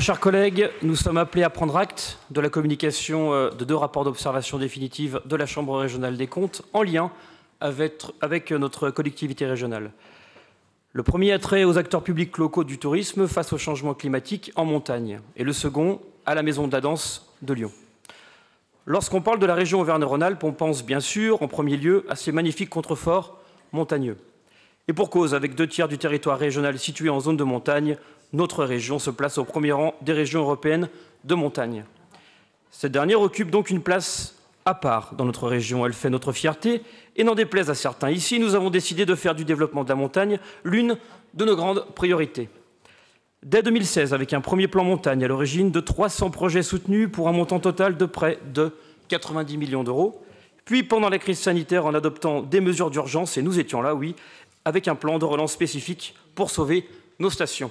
Chers collègues, nous sommes appelés à prendre acte de la communication de 2 rapports d'observation définitive de la Chambre régionale des comptes en lien avec notre collectivité régionale. Le premier a trait aux acteurs publics locaux du tourisme face au changement climatique en montagne et le second à la Maison de la Danse de Lyon. Lorsqu'on parle de la région Auvergne-Rhône-Alpes, on pense bien sûr en premier lieu à ces magnifiques contreforts montagneux. Et pour cause, avec 2/3 du territoire régional situé en zone de montagne, notre région se place au premier rang des régions européennes de montagne. Cette dernière occupe donc une place à part dans notre région. Elle fait notre fierté et n'en déplaise à certains. Ici, nous avons décidé de faire du développement de la montagne l'une de nos grandes priorités. Dès 2016, avec un premier plan montagne à l'origine de 300 projets soutenus pour un montant total de près de 90 millions d'euros. Puis, pendant la crise sanitaire, en adoptant des mesures d'urgence, et nous étions là, oui, avec un plan de relance spécifique pour sauver nos stations.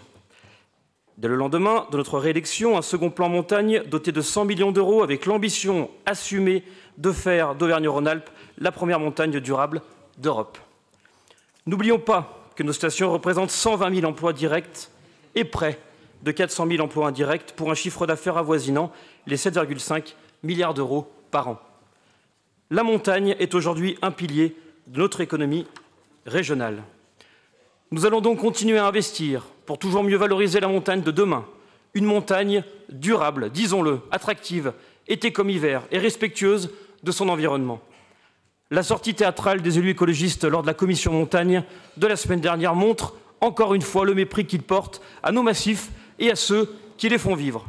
Dès le lendemain de notre réélection, un second plan montagne doté de 100 millions d'euros avec l'ambition assumée de faire d'Auvergne-Rhône-Alpes la première montagne durable d'Europe. N'oublions pas que nos stations représentent 120 000 emplois directs et près de 400 000 emplois indirects pour un chiffre d'affaires avoisinant les 7,5 milliards d'euros par an. La montagne est aujourd'hui un pilier de notre économie régionale. Nous allons donc continuer à investir pour toujours mieux valoriser la montagne de demain. Une montagne durable, disons-le, attractive, été comme hiver, et respectueuse de son environnement. La sortie théâtrale des élus écologistes lors de la commission montagne de la semaine dernière montre encore une fois le mépris qu'ils portent à nos massifs et à ceux qui les font vivre.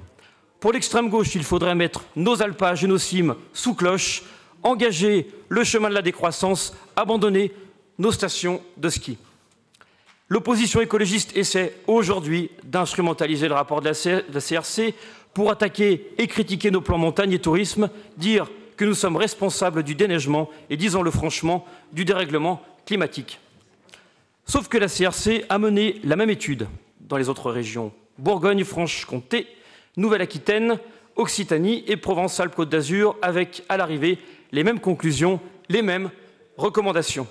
Pour l'extrême gauche, il faudrait mettre nos alpages et nos cimes sous cloche, engager le chemin de la décroissance, abandonner nos stations de ski. L'opposition écologiste essaie aujourd'hui d'instrumentaliser le rapport de la CRC pour attaquer et critiquer nos plans montagne et tourisme, dire que nous sommes responsables du déneigement et, disons-le franchement, du dérèglement climatique. Sauf que la CRC a mené la même étude dans les autres régions, Bourgogne-Franche-Comté, Nouvelle-Aquitaine, Occitanie et Provence-Alpes-Côte d'Azur, avec à l'arrivée les mêmes conclusions, les mêmes recommandations.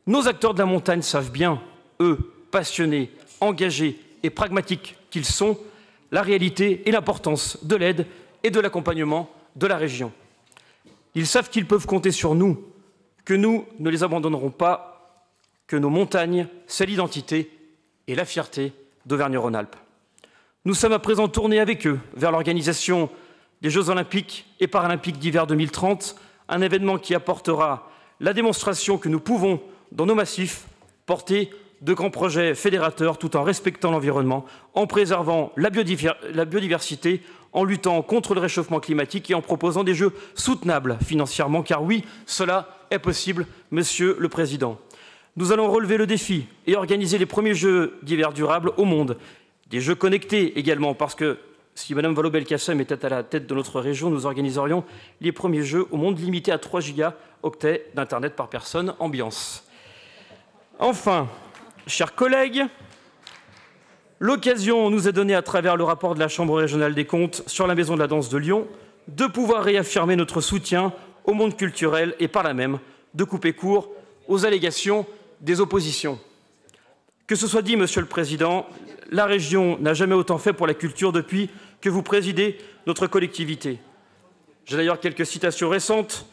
Nos acteurs de la montagne savent bien, eux, passionnés, engagés et pragmatiques qu'ils sont, la réalité et l'importance de l'aide et de l'accompagnement de la région. Ils savent qu'ils peuvent compter sur nous, que nous ne les abandonnerons pas, que nos montagnes, c'est l'identité et la fierté d'Auvergne-Rhône-Alpes. Nous sommes à présent tournés avec eux vers l'organisation des Jeux olympiques et paralympiques d'hiver 2030, un événement qui apportera la démonstration que nous pouvons, dans nos massifs, porter de grands projets fédérateurs tout en respectant l'environnement, en préservant la biodiversité, en luttant contre le réchauffement climatique et en proposant des jeux soutenables financièrement, car oui, cela est possible, Monsieur le Président. Nous allons relever le défi et organiser les premiers Jeux d'hiver durables au monde. Des jeux connectés également, parce que si Mme Vallaud-Belkacem était à la tête de notre région, nous organiserions les premiers Jeux au monde limités à 3 gigaoctets d'Internet par personne, ambiance. Enfin, chers collègues, l'occasion nous est donnée à travers le rapport de la Chambre régionale des comptes sur la Maison de la Danse de Lyon de pouvoir réaffirmer notre soutien au monde culturel et par là même de couper court aux allégations des oppositions. Que ce soit dit, Monsieur le Président, la région n'a jamais autant fait pour la culture depuis que vous présidez notre collectivité. J'ai d'ailleurs quelques citations récentes.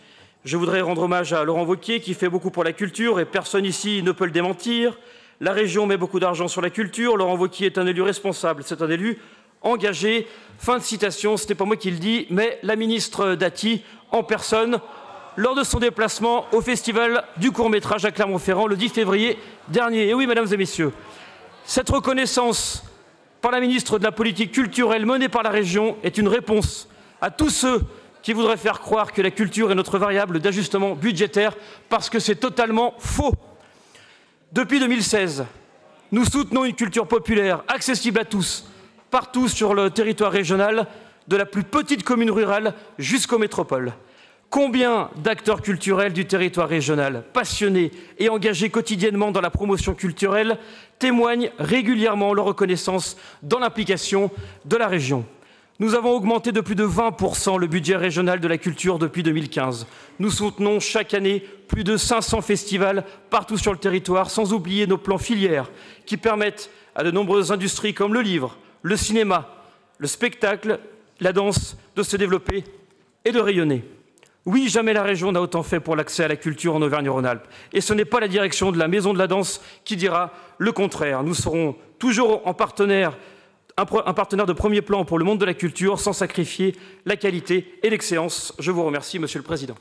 Je voudrais rendre hommage à Laurent Wauquiez qui fait beaucoup pour la culture et personne ici ne peut le démentir. La région met beaucoup d'argent sur la culture. Laurent Wauquiez est un élu responsable, c'est un élu engagé. Fin de citation, ce n'est pas moi qui le dis, mais la ministre Dati en personne lors de son déplacement au Festival du court-métrage à Clermont-Ferrand le 10 février dernier. Et oui, mesdames et messieurs, cette reconnaissance par la ministre de la Politique culturelle menée par la région est une réponse à tous ceux qui voudraient faire croire que la culture est notre variable d'ajustement budgétaire, parce que c'est totalement faux. Depuis 2016, nous soutenons une culture populaire, accessible à tous, partout sur le territoire régional, de la plus petite commune rurale jusqu'aux métropoles. Combien d'acteurs culturels du territoire régional, passionnés et engagés quotidiennement dans la promotion culturelle, témoignent régulièrement leur reconnaissance dans l'implication de la région. Nous avons augmenté de plus de 20% le budget régional de la culture depuis 2015. Nous soutenons chaque année plus de 500 festivals partout sur le territoire, sans oublier nos plans filières qui permettent à de nombreuses industries comme le livre, le cinéma, le spectacle, la danse de se développer et de rayonner. Oui, jamais la région n'a autant fait pour l'accès à la culture en Auvergne-Rhône-Alpes. Et ce n'est pas la direction de la Maison de la Danse qui dira le contraire. Nous serons toujours un partenaire de premier plan pour le monde de la culture, sans sacrifier la qualité et l'excellence. Je vous remercie, Monsieur le Président.